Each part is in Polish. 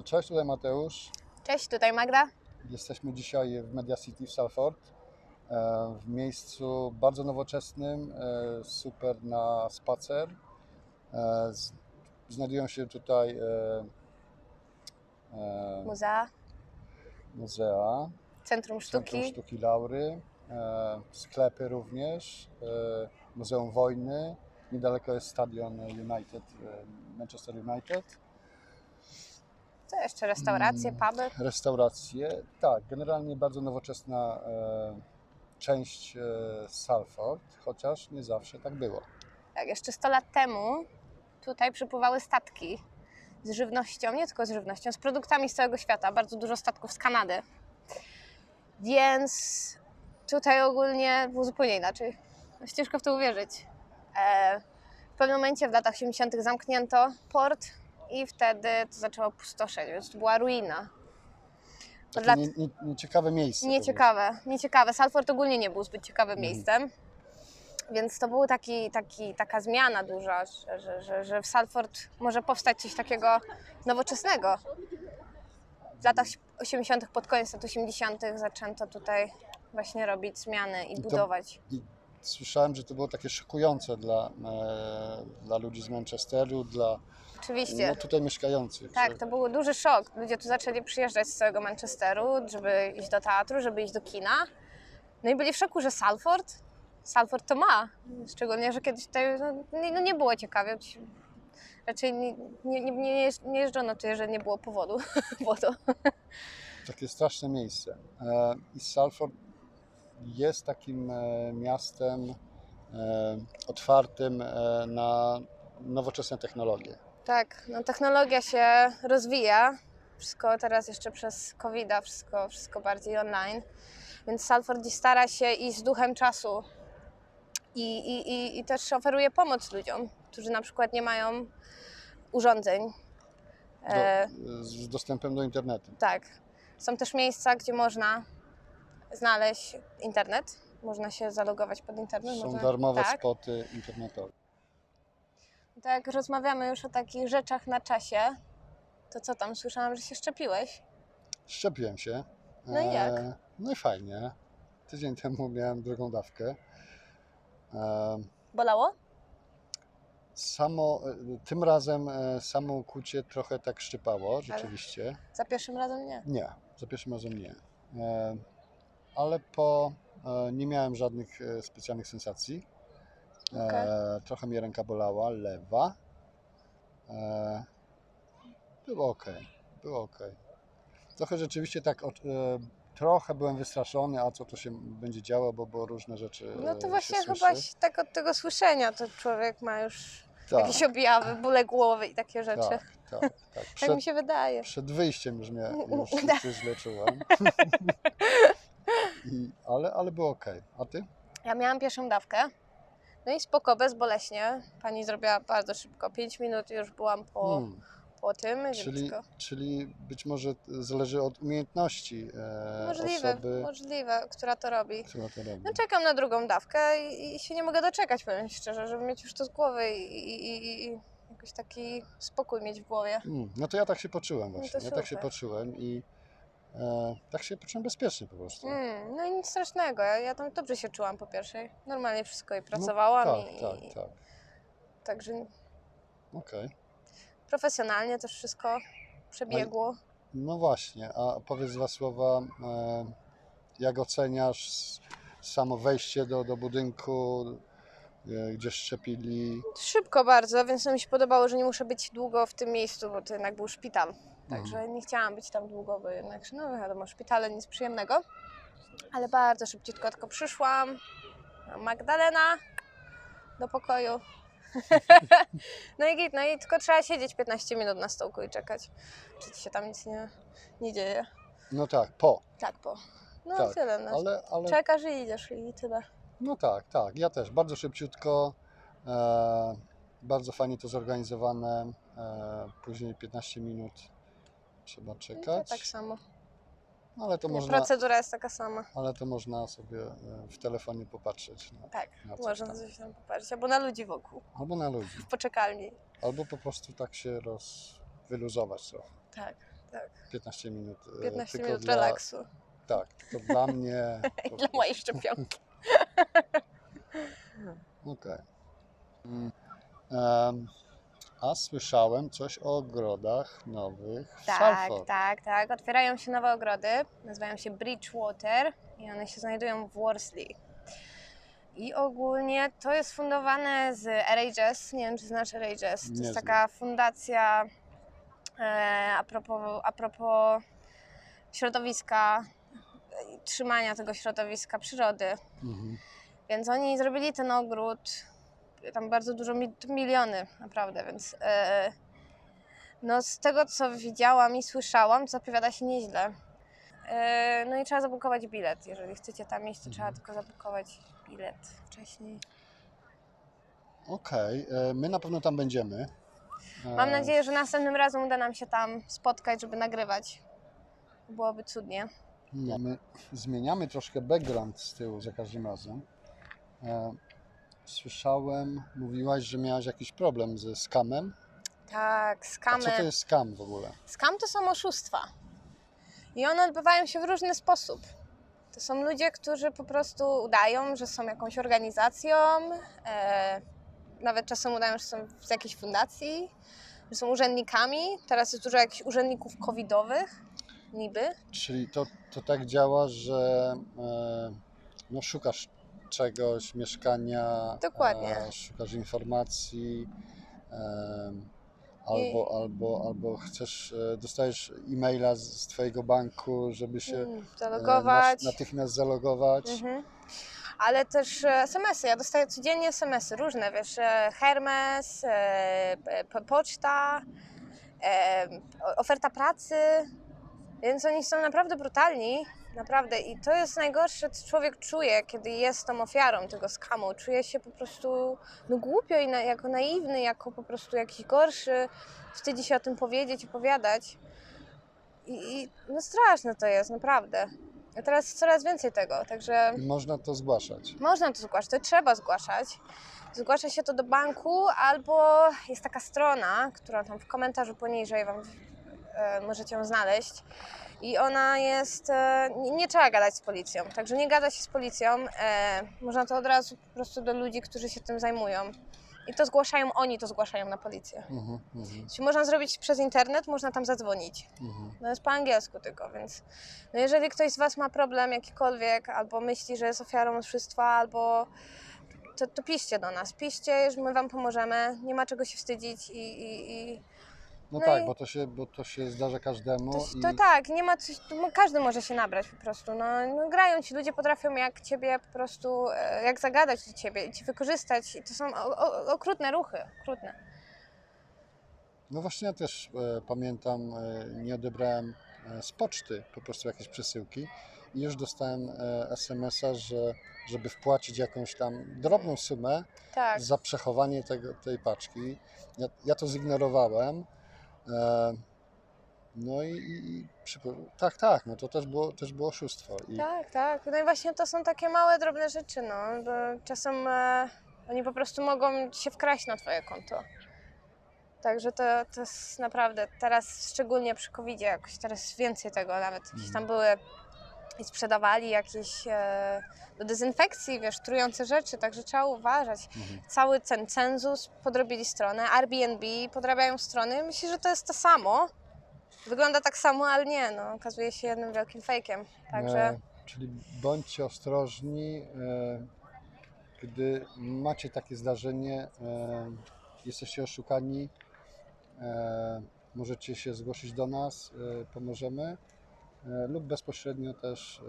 Cześć, tutaj Mateusz. Cześć, tutaj Magda. Jesteśmy dzisiaj w Media City w Salford, w miejscu bardzo nowoczesnym, super na spacer. Znajdują się tutaj Muzea, muzea, Centrum Centrum Sztuki. Sztuki Laury, sklepy również, Muzeum Wojny. Niedaleko jest stadion United, Manchester United. Co jeszcze? Restauracje, puby. Restauracje, tak, generalnie bardzo nowoczesna część Salford, chociaż nie zawsze tak było. Tak, jeszcze 100 lat temu tutaj przypływały statki z żywnością, nie tylko z żywnością, z produktami z całego świata. Bardzo dużo statków z Kanady. Więc tutaj ogólnie było zupełnie inaczej. Ciężko w to uwierzyć. W pewnym momencie w latach 80. zamknięto port i wtedy to zaczęło pustoszeć, więc to była ruina. Takie nieciekawe miejsce. Nieciekawe. Salford ogólnie nie był zbyt ciekawym miejscem, więc to była taka zmiana duża, że w Salford może powstać coś takiego nowoczesnego. W latach 80., pod koniec lat 80. zaczęto tutaj właśnie robić zmiany i budować. Słyszałem, że to było takie szokujące dla ludzi z Manchesteru, dla Oczywiście. tutaj mieszkających. Tak, to był duży szok. Ludzie tu zaczęli przyjeżdżać z całego Manchesteru, żeby iść do teatru, żeby iść do kina. No i byli w szoku, że Salford to ma. Szczególnie, że kiedyś tutaj nie było ciekawie. Raczej nie jeżdżono tutaj, że nie było powodu. Takie straszne miejsce. I Salford jest takim miastem otwartym na nowoczesne technologie. Tak, no technologia się rozwija. Wszystko teraz jeszcze przez COVID-a, wszystko bardziej online. Więc Salford stara się iść z duchem czasu i też oferuje pomoc ludziom, którzy na przykład nie mają urządzeń. Z dostępem do internetu. Tak. Są też miejsca, gdzie można znaleźć internet. Można się zalogować pod internet. Są darmowe spoty internetowe. Tak, jak rozmawiamy już o takich rzeczach na czasie, to co tam? Słyszałam, że się szczepiłeś. Szczepiłem się. No i jak? No i fajnie. Tydzień temu miałem drugą dawkę. Bolało? Tym razem samo ukłucie trochę tak szczypało, rzeczywiście. Za pierwszym razem nie? Nie, za pierwszym razem nie. Ale nie miałem żadnych specjalnych sensacji. Trochę mnie ręka bolała, lewa. Było ok. Trochę rzeczywiście tak, trochę byłem wystraszony, a co to się będzie działo, bo było różne rzeczy. No to właśnie chyba tak od tego słyszenia to człowiek ma już jakieś objawy, bóle głowy i takie rzeczy. Tak. Tak mi się wydaje. Przed wyjściem już się źle czułem. Ale było ok. A ty? Ja miałam pierwszą dawkę. No i spoko, bezboleśnie. Pani zrobiła bardzo szybko. 5 minut już byłam po tym. Czyli być może zależy od umiejętności osoby. Możliwe, która to robi. No czekam na drugą dawkę i się nie mogę doczekać, powiem szczerze, żeby mieć już to z głowy i jakoś taki spokój mieć w głowie. No to ja tak się poczułem właśnie. Ja tak się poczułem i tak się poczułem bezpiecznie po prostu. No i nic strasznego. Ja tam dobrze się czułam po pierwszej. Normalnie wszystko i pracowałam. Tak. Także Okej. Profesjonalnie też wszystko przebiegło. No właśnie, a powiedz dwa słowa, jak oceniasz samo wejście do budynku, gdzie szczepili? Szybko bardzo, więc mi się podobało, że nie muszę być długo w tym miejscu, bo to jednak był szpital. Także nie chciałam być tam długo, bo jednak, no wiadomo, szpitale nic przyjemnego. Ale bardzo szybciutko tylko przyszłam. Magdalena do pokoju. No i tylko trzeba siedzieć 15 minut na stołku i czekać, czy ci się tam nic nie dzieje. No tak, No tyle. No. Ale... Czekasz i idziesz i tyle. No tak, ja też. Bardzo szybciutko, bardzo fajnie to zorganizowane. Później 15 minut trzeba czekać. Tak samo. Ale to procedura jest taka sama. Ale to można sobie w telefonie popatrzeć. Można coś tam popatrzeć. Albo na ludzi wokół. Albo na ludzi. W poczekalni. Albo po prostu tak się wyluzować trochę. Tak. Tak. 15 minut. 15 tylko minut dla, relaksu. Tak, tylko dla mnie. I dla mojej szczepionki. Okej. Em, A słyszałem coś o ogrodach nowych w Salford. Tak. Otwierają się nowe ogrody. Nazywają się Bridgewater i one się znajdują w Worsley. I ogólnie to jest fundowane z RHS. Nie wiem, czy znasz RHS. To Nie jest znam. taka fundacja a propos środowiska, trzymania tego środowiska, przyrody. Mhm. Więc oni zrobili ten ogród, tam bardzo dużo, miliony naprawdę, więc no z tego co widziałam i słyszałam, zapowiada się nieźle. No i trzeba zabukować bilet. Jeżeli chcecie tam iść, to trzeba tylko zabukować bilet wcześniej. Okej, my na pewno tam będziemy. Mam nadzieję, że następnym razem uda nam się tam spotkać, żeby nagrywać. Byłoby cudnie. No, my zmieniamy troszkę background z tyłu za każdym razem. Słyszałem, mówiłaś, że miałaś jakiś problem ze scamem. Tak, A skamy. co to jest scam w ogóle? Scam to są oszustwa. I one odbywają się w różny sposób. To są ludzie, którzy po prostu udają, że są jakąś organizacją, nawet czasem udają, że są z jakiejś fundacji, że są urzędnikami. Teraz jest dużo jakichś urzędników covidowych, niby. Czyli to tak działa, że no, szukasz czegoś, mieszkania, Dokładnie. szukasz informacji, albo chcesz, dostajesz e-maila z twojego banku, żeby się Zalogować. natychmiast zalogować. Mhm. Ale też SMS-y. Ja dostaję codziennie SMS-y różne, wiesz, Hermes, poczta, oferta pracy, więc oni są naprawdę brutalni, naprawdę. I to jest najgorsze, co człowiek czuje, kiedy jest tą ofiarą tego skamu. Czuje się po prostu głupio i jako naiwny, jako po prostu jakiś gorszy. Wstydzi się o tym powiedzieć, opowiadać. I no straszne to jest, naprawdę. A teraz jest coraz więcej tego, także I można to zgłaszać. można to zgłaszać, to trzeba zgłaszać. Zgłasza się to do banku albo jest taka strona, którą tam w komentarzu poniżej Wam możecie ją znaleźć. I ona jest, nie trzeba gadać z policją, także nie gada się z policją, można to od razu po prostu do ludzi, którzy się tym zajmują. I to zgłaszają, oni to zgłaszają na policję. Czyli można zrobić przez internet, można tam zadzwonić. No jest po angielsku tylko, więc no jeżeli ktoś z Was ma problem jakikolwiek, albo myśli, że jest ofiarą oszustwa, albo to piszcie do nas, piszcie, że my Wam pomożemy, nie ma czego się wstydzić No No tak, i- bo to się zdarza każdemu. to tak, nie ma coś, każdy może się nabrać po prostu, no grają ci ludzie, potrafią jak Ciebie po prostu, jak zagadać do Ciebie i Ci wykorzystać i to są okrutne ruchy, okrutne. No właśnie ja też pamiętam, nie odebrałem z poczty po prostu jakieś przesyłki i już dostałem SMS-a, że żeby wpłacić jakąś tam drobną sumę Tak. za przechowanie tej paczki. Ja to zignorowałem. No tak, no to też było oszustwo. Tak. No i właśnie to są takie małe, drobne rzeczy, no. Bo czasem oni po prostu mogą się wkraść na Twoje konto. Także to jest naprawdę, teraz szczególnie przy COVID-zie jakoś, teraz więcej tego nawet. Gdzieś tam były i sprzedawali jakieś do dezynfekcji, wiesz, trujące rzeczy, także trzeba uważać. Cały ten cenzus podrobili stronę, Airbnb podrabiają strony. Myślę, że to jest to samo. Wygląda tak samo, ale nie, no, okazuje się jednym wielkim fejkiem. Także Czyli bądźcie ostrożni, gdy macie takie zdarzenie, jesteście oszukani, możecie się zgłosić do nas, pomożemy, lub bezpośrednio też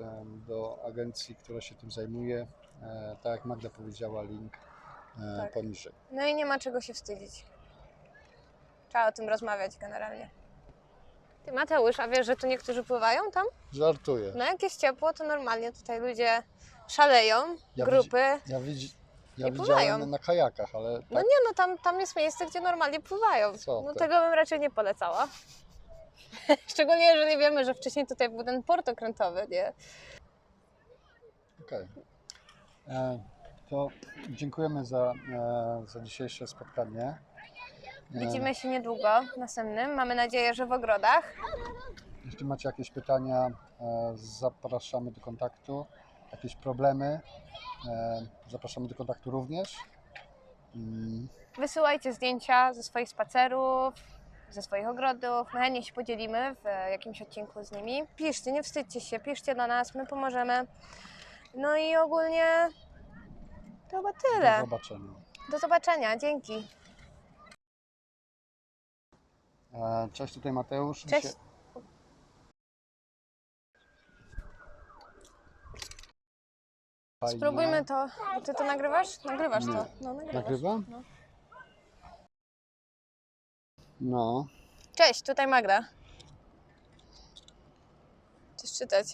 do agencji, która się tym zajmuje, tak jak Magda powiedziała, link Tak. poniżej. no i nie ma czego się wstydzić. Trzeba o tym rozmawiać generalnie. Ty Mateusz, a wiesz, że tu niektórzy pływają tam? Żartuję. No jak jest ciepło, to normalnie tutaj ludzie szaleją, Ja grupy. Ja pływają. widziałem na kajakach, ale No tak, nie, no tam jest miejsce, gdzie normalnie pływają. Co No ty? tego bym raczej nie polecała. Szczególnie jeżeli wiemy, że wcześniej tutaj był ten port okrętowy, nie? okej. To dziękujemy za dzisiejsze spotkanie. Widzimy się niedługo w następnym. Mamy nadzieję, że w ogrodach. Jeśli macie jakieś pytania, zapraszamy do kontaktu. Jakieś problemy, zapraszamy do kontaktu również. Wysyłajcie zdjęcia ze swoich spacerów, ze swoich ogrodów. My chętnie się podzielimy w jakimś odcinku z nimi. Piszcie, nie wstydźcie się, piszcie do nas, my pomożemy. No i ogólnie to chyba Do tyle. zobaczenia. Do zobaczenia, dzięki. Cześć, tutaj Mateusz. Cześć. Fajnie. Spróbujmy to. Ty to nagrywasz? Nagrywasz Nie. to. No, nagrywasz. Nagrywam? No. No. Cześć, tutaj Magda. Chcesz czytać?